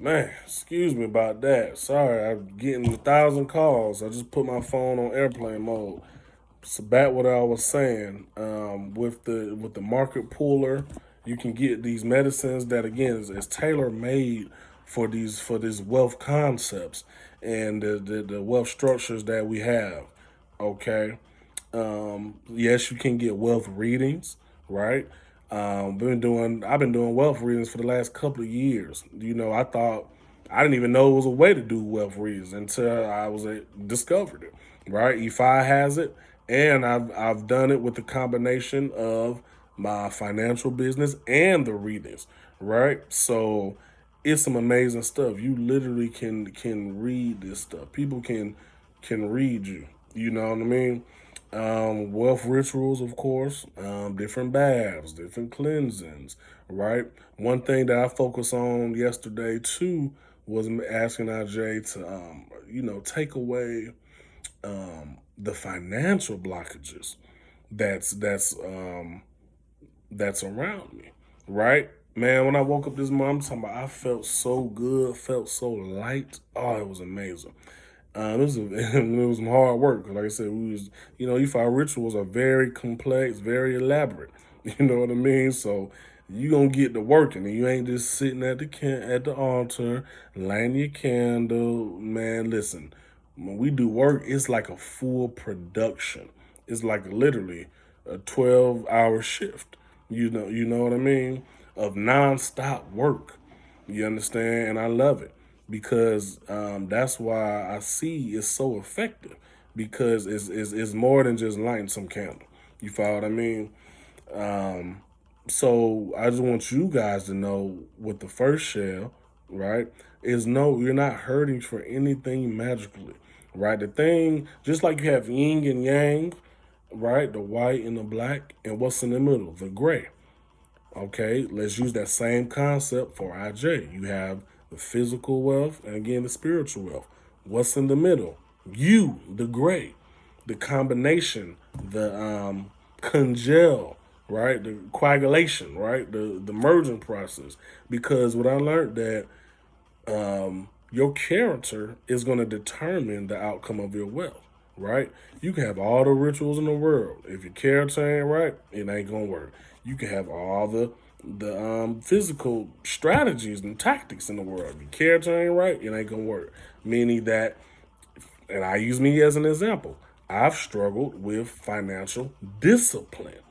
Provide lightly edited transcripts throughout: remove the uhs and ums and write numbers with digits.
Man, excuse me about that. Sorry, I'm getting 1,000 calls. I just put my phone on airplane mode. So back what I was saying, with the market pooler, you can get these medicines that again is tailor made for these wealth concepts and the wealth structures that we have. Okay, yes, you can get wealth readings, right? I've been doing wealth readings for the last couple of years. I didn't even know it was a way to do wealth readings until discovered it. Right, EFI has it, and I've done it with the combination of my financial business and the readings. Right, so it's some amazing stuff. You literally can read this stuff. People can read you. You know what I mean? Wealth rituals, of course, different baths, different cleansings, right? One thing that I focused on yesterday too was asking Aj to, take away the financial blockages that's that's um, that's around me, right? Man, when I woke up this morning, I'm talking about I felt so good, felt so light. Oh, it was amazing. It was some hard work. Like I said, if our rituals are very complex, very elaborate. You know what I mean? So you gonna get to working, and you ain't just sitting at at the altar, lighting your candle. Man, listen, when we do work, it's like a full production. It's like literally a 12-hour shift. You know what I mean? Of nonstop work. You understand? And I love it because that's why I see it's so effective because it's more than just lighting some candle. You follow what I mean? Um, so I just want you guys to know with the first shell, right? Is no, you're not hurting for anything magically, right? The thing, just like you have yin and yang, right? The white and the black, and what's in the middle? The gray. Okay, let's use that same concept for IJ. You have the physical wealth and again the spiritual wealth. What's in the middle? You, the gray, the combination, the congel, right? The coagulation, right? The merging process. Because what I learned that your character is going to determine the outcome of your wealth, right? You can have all the rituals in the world. If your character ain't right, it ain't gonna work. You can have all the physical strategies and tactics in the world. If your character ain't right, it ain't gonna work. Meaning that, and I use me as an example. I've struggled with financial discipline,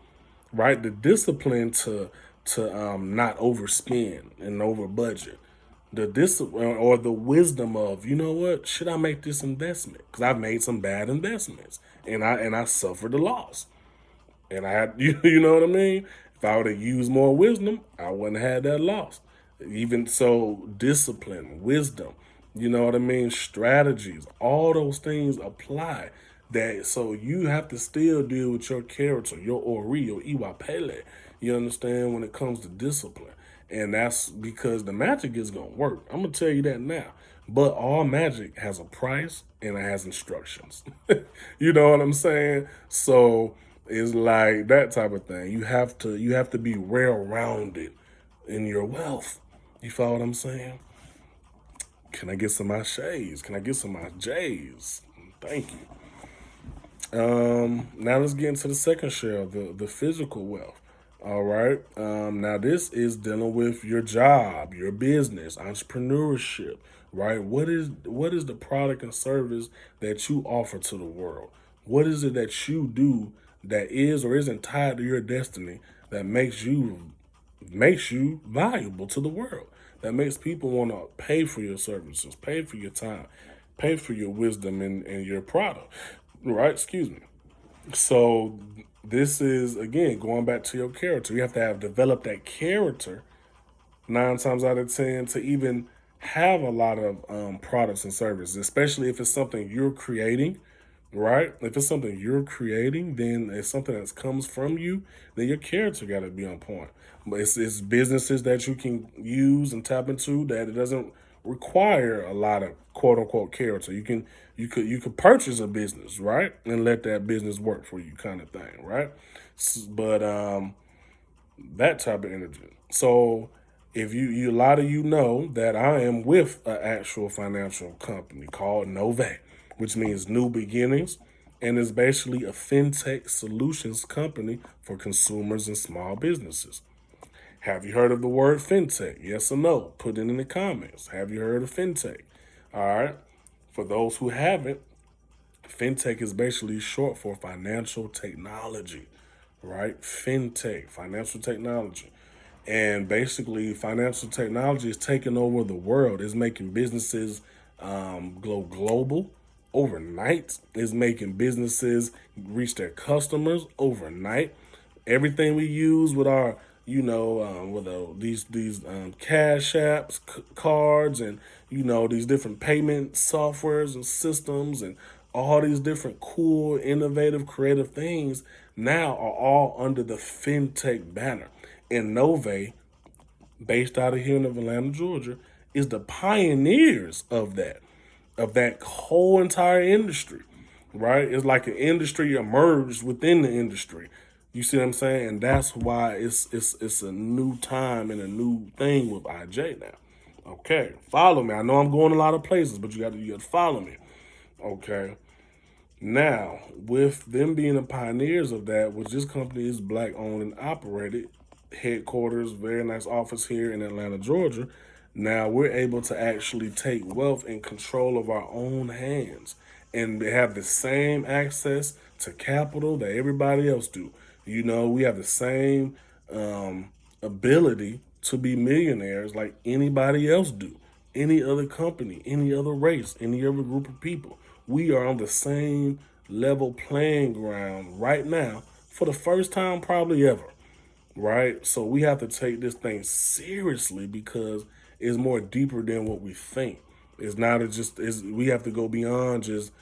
right? The discipline to not overspend and over budget. The discipline or the wisdom of, you know what, should I make this investment? Because I've made some bad investments and I suffered a loss. And I had you know what I mean? If I would have used more wisdom, I wouldn't have had that loss. Even so, discipline, wisdom, you know what I mean? Strategies, all those things apply. That so you have to still deal with your character, your ori, your iwapele. You understand when it comes to discipline, and that's because the magic is gonna work. I'm gonna tell you that now. But all magic has a price and it has instructions. You know what I'm saying? So it's like that type of thing. You have to be well rounded in your wealth. You follow what I'm saying? Can I get some of my shades? Can I get some of my J's? Thank you. Now let's get into the second shell, the physical wealth. All right. Now this is dealing with your job, your business, entrepreneurship. Right. What is the product and service that you offer to the world? What is it that you do that is or isn't tied to your destiny that makes you valuable to the world? That makes people want to pay for your services, pay for your time, pay for your wisdom and your product. Right? Excuse me. So this is again going back to your character. You have to have developed that character 9 times out of 10 to even have a lot of products and services, especially if it's something you're creating, right? If it's something you're creating, then it's something that comes from you, then your character got to be on point. But it's businesses that you can use and tap into that it doesn't require a lot of quote unquote character. You could purchase a business, right, and let that business work for you, kind of thing, right? But that type of energy. So If you, a lot of you know that I am with an actual financial company called Nove, which means New Beginnings, and is basically a fintech solutions company for consumers and small businesses. Have you heard of the word fintech? Yes or no? Put it in the comments. Have you heard of fintech? All right. For those who haven't, fintech is basically short for financial technology, right? Fintech, financial technology. And basically, financial technology is taking over the world. It's making businesses go global overnight. It's making businesses reach their customers overnight. Everything we use with our, with these cash apps, cards, and these different payment softwares and systems, and all these different cool, innovative, creative things now are all under the fintech banner. And Nove, based out of here in Atlanta, Georgia, is the pioneers of that whole entire industry, right? It's like an industry emerged within the industry. You see what I'm saying? And that's why it's a new time and a new thing with IJ now. Okay, follow me. I know I'm going a lot of places, but you got to follow me. Okay. Now, with them being the pioneers of that, which this company is black owned and operated, headquarters, very nice office here in Atlanta, Georgia. Now we're able to actually take wealth and control of our own hands and have the same access to capital that everybody else do. We have the same ability to be millionaires like anybody else do. Any other company, any other race, any other group of people. We are on the same level playing ground right now for the first time probably ever, right? So we have to take this thing seriously because it's more deeper than what we think. It's not a just it's, we have to go beyond just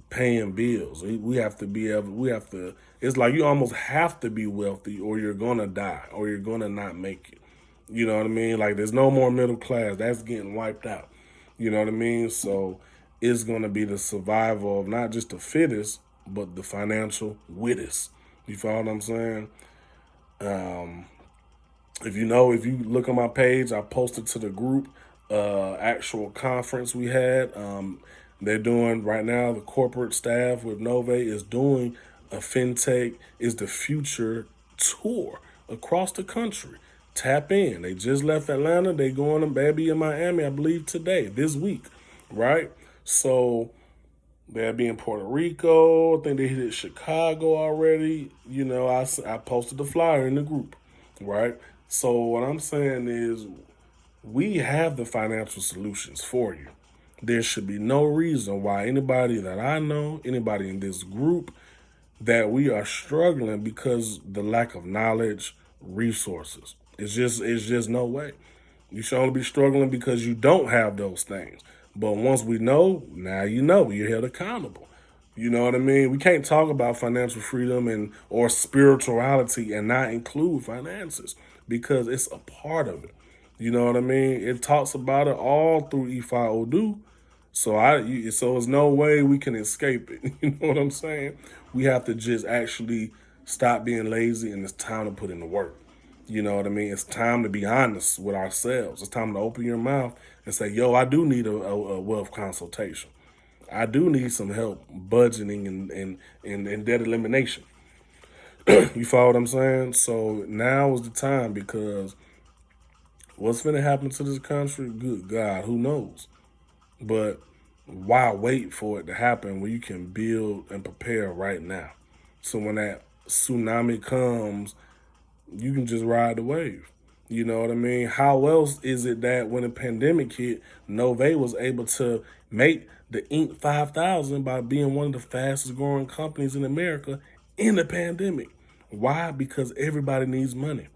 paying bills. We have to be able. We have to. It's like you almost have to be wealthy, or you're gonna die, or you're gonna not make it. You know what I mean? Like there's no more middle class. That's getting wiped out. You know what I mean? So it's gonna be the survival of not just the fittest, but the financial wittest. You follow what I'm saying? Um, if you look on my page, I posted to the group actual conference we had. They're doing right now. The corporate staff with Nove is doing a fintech is the future tour across the country. Tap in. They just left Atlanta. They going to baby in Miami, I believe today, this week, right? So they'll be in Puerto Rico. I think they hit Chicago already. I posted the flyer in the group, right? So what I'm saying is we have the financial solutions for you. There should be no reason why anybody that I know, anybody in this group, that we are struggling because the lack of knowledge, resources. It's just no way. You should only be struggling because you don't have those things. But once we know, now you know you're held accountable. You know what I mean? We can't talk about financial freedom and or spirituality and not include finances because it's a part of it. You know what I mean? It talks about it all through Ifa Odu. So there's no way we can escape it. You know what I'm saying? We have to just actually stop being lazy and it's time to put in the work. You know what I mean? It's time to be honest with ourselves. It's time to open your mouth and say, yo, I do need a wealth consultation. I do need some help budgeting and debt elimination. You follow what I'm saying? So now is the time because what's going to happen to this country? Good God, who knows? But why wait for it to happen when you can build and prepare right now? So when that tsunami comes, you can just ride the wave. You know what I mean? How else is it that when the pandemic hit, Nove was able to make the Inc. 5000 by being one of the fastest growing companies in America in the pandemic? Why? Because everybody needs money.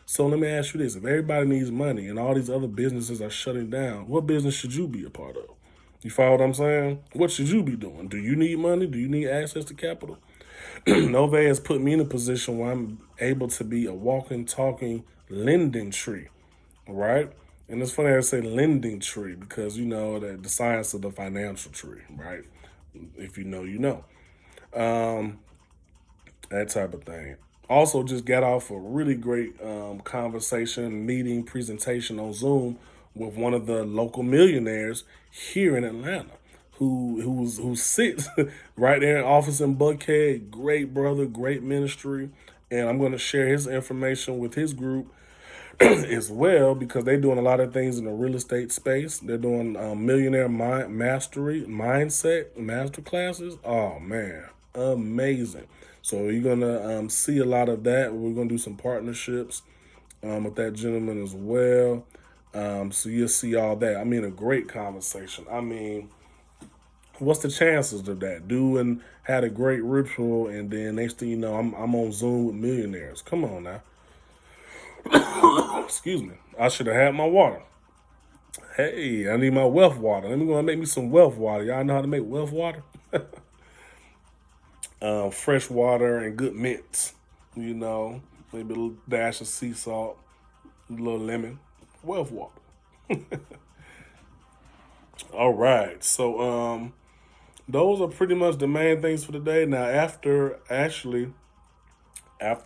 So let me ask you this: if everybody needs money and all these other businesses are shutting down, what business should you be a part of? You follow what I'm saying? What should you be doing? Do you need money? Do you need access to capital? Nove has put me in a position where I'm able to be a walking, talking lending tree, right? And it's funny I say lending tree because you know that the science of the financial tree, right? If you know, you know. Um, that type of thing. Also, just got off a really great conversation, meeting, presentation on Zoom with one of the local millionaires here in Atlanta, who sits right there in office in Buckhead. Great brother, great ministry, and I'm going to share his information with his group as well because they're doing a lot of things in the real estate space. They're doing millionaire mastery mindset master classes. Oh man, amazing! So you're gonna see a lot of that. We're gonna do some partnerships with that gentleman as well. So you'll see all that. I mean, a great conversation. I mean, what's the chances of that? Doing had a great ritual, and then next thing you know, I'm on Zoom with millionaires. Come on now. Excuse me. I should have had my water. Hey, I need my wealth water. Let me go and make me some wealth water. Y'all know how to make wealth water? Fresh water and good mints. You know, maybe a little dash of sea salt, a little lemon. Wealth water. All right. So those are pretty much the main things for the day. Now after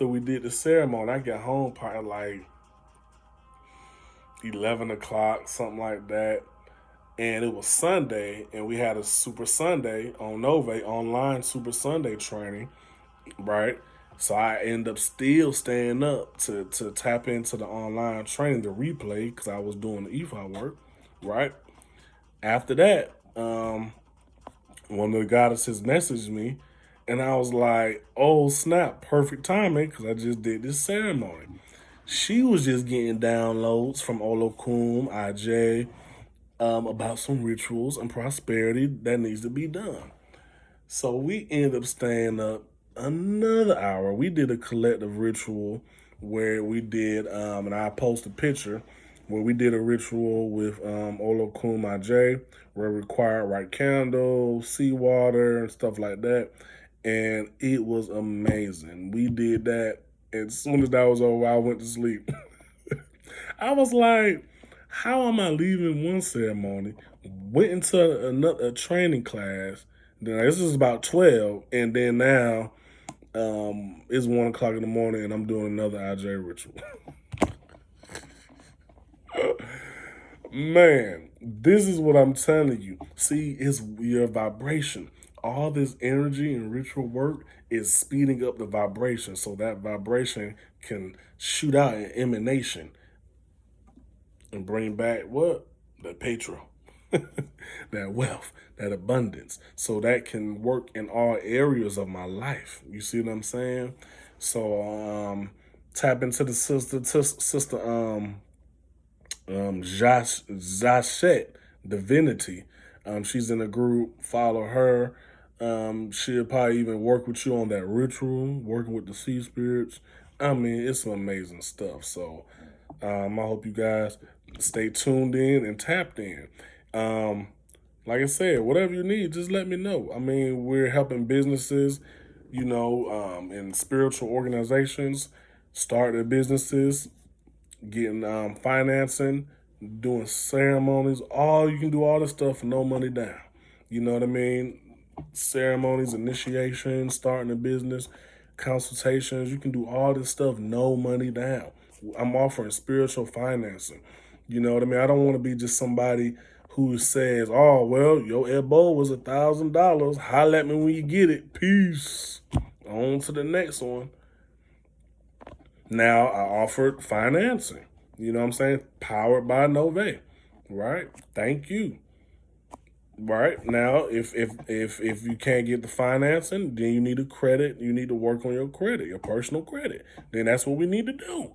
we did the ceremony, I got home probably like 11 o'clock, something like that. And it was Sunday, and we had a Super Sunday on Nove online Super Sunday training, right? So I end up still staying up to tap into the online training, the replay, because I was doing the EFI work, right? After that, one of the goddesses messaged me, and I was like, "Oh snap! Perfect timing, because I just did this ceremony." She was just getting downloads from Alchemy Of Aje about some rituals and prosperity that needs to be done. So we end up staying up another hour. We did a collective ritual where we did, and I post a picture where we did a ritual with Olokun J, where we required right candles, seawater, and stuff like that. And it was amazing. We did that. As soon as that was over, I went to sleep. I was like, how am I leaving one ceremony, went into another training class, then this is about 12, and then now it's 1 o'clock in the morning and I'm doing another IJ ritual. Man, this is what I'm telling you. See, it's your vibration. All this energy and ritual work is speeding up the vibration so that vibration can shoot out an emanation and bring back what? That patron, that wealth, that abundance. So that can work in all areas of my life. You see what I'm saying? So tap into the sister Jachette Divinity. She's in a group. Follow her. She'll probably even work with you on that ritual, working with the sea spirits. I mean, it's some amazing stuff. So I hope you guys stay tuned in and tapped in. Um, like I said, whatever you need, just let me know. I mean, we're helping businesses, and spiritual organizations start their businesses, getting financing, doing ceremonies. All you can do all this stuff for no money down. You know what I mean? Ceremonies, initiation, starting a business, consultations. You can do all this stuff, no money down. I'm offering spiritual financing. You know what I mean? I don't want to be just somebody who says, "Oh, well, your elbow was $1,000. Holla at me when you get it. Peace." On to the next one. Now I offered financing. You know what I'm saying? Powered by Nove. Right? Thank you. Right now, if you can't get the financing, then you need a credit. You need to work on your credit, your personal credit. Then that's what we need to do.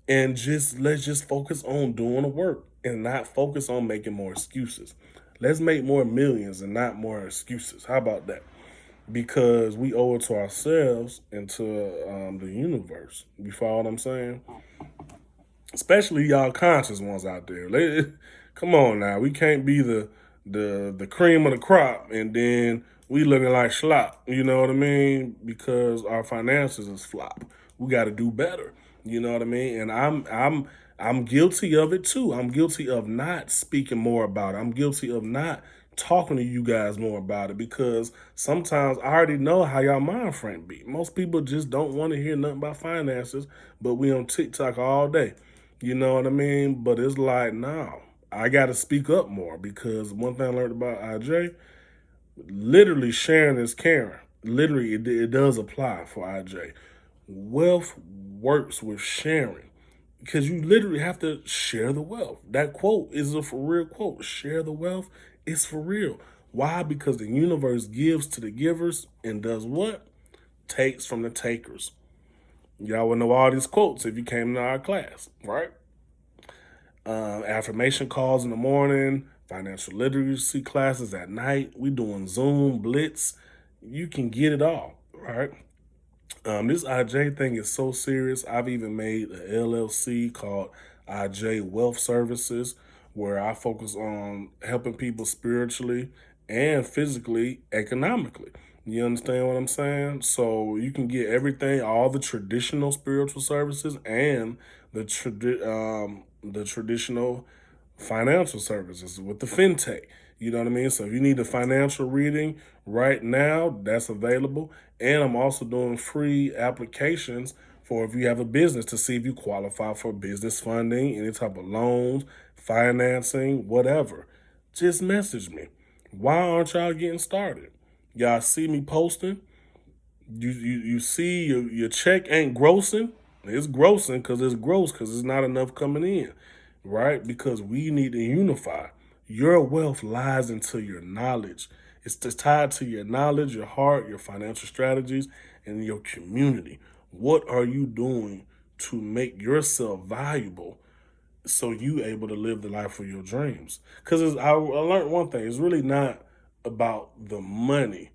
And let's just focus on doing the work and not focus on making more excuses. Let's make more millions and not more excuses. How about that? Because we owe it to ourselves and to the universe. You follow what I'm saying? Especially y'all conscious ones out there. Come on now, we can't be the cream of the crop and then we looking like slop. You know what I mean? Because our finances is flop. We got to do better. You know what I mean? And I'm guilty of it too. I'm guilty of not speaking more about it. I'm guilty of not talking to you guys more about it because sometimes I already know how y'all mind frame be. Most people just don't want to hear nothing about finances, but we on TikTok all day. You know what I mean? But it's like, no, I got to speak up more because one thing I learned about IJ, literally sharing is caring. Literally, it does apply for IJ. Wealth works with sharing because you literally have to share the wealth. That quote is a for real quote. Share the wealth. It's for real. Why? Because the universe gives to the givers and does what? Takes from the takers. Y'all would know all these quotes if you came to our class, right? Affirmation calls in the morning, financial literacy classes at night. We doing Zoom, Blitz. You can get it all, right? This IJ thing is so serious. I've even made an LLC called IJ Wealth Services, where I focus on helping people spiritually and physically, economically. You understand what I'm saying? So you can get everything, all the traditional spiritual services and the traditional financial services with the fintech. You know what I mean? So if you need a financial reading right now, that's available. And I'm also doing free applications for if you have a business to see if you qualify for business funding, any type of loans, financing, whatever. Just message me. Why aren't y'all getting started? Y'all see me posting? You see your check ain't grossing. It's grossing because it's gross because there's not enough coming in, right? Because we need to unify. Your wealth lies into your knowledge. It's just tied to your knowledge, your heart, your financial strategies, and your community. What are you doing to make yourself valuable so you able to live the life of your dreams? Because I learned one thing: it's really not about the money.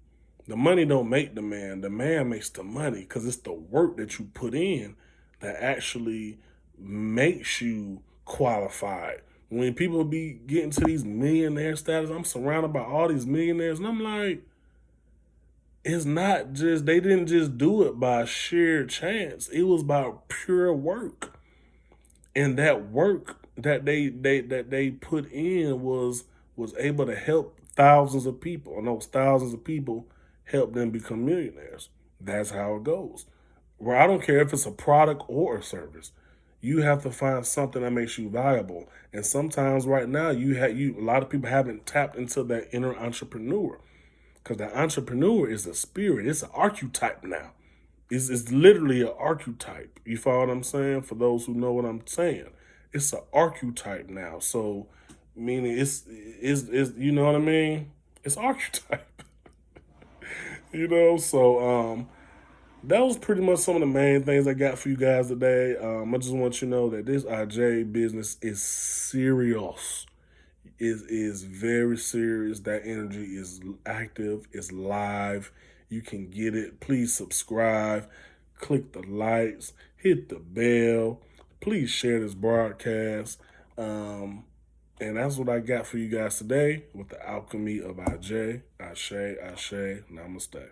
The money don't make the man makes the money because it's the work that you put in that actually makes you qualified. When people be getting to these millionaire status, I'm surrounded by all these millionaires, and I'm like, it's not just they didn't just do it by sheer chance. It was by pure work, and that work that they put in was able to help thousands of people, and those thousands of people help them become millionaires. That's how it goes. Where I don't care if it's a product or a service, you have to find something that makes you valuable. And sometimes, right now, you a lot of people haven't tapped into that inner entrepreneur because the entrepreneur is a spirit. It's an archetype now. It's literally an archetype. You follow what I'm saying? For those who know what I'm saying, it's an archetype now. So, meaning it's you know what I mean? It's archetype. So that was pretty much some of the main things I got for you guys today. I just want you to know that this IJ business is serious. It is very serious. That energy is active. It's live. You can get it. Please subscribe. Click the likes. Hit the bell. Please share this broadcast. And that's what I got for you guys today with the Alchemy of Aje. Ashe, Ashe, Namaste.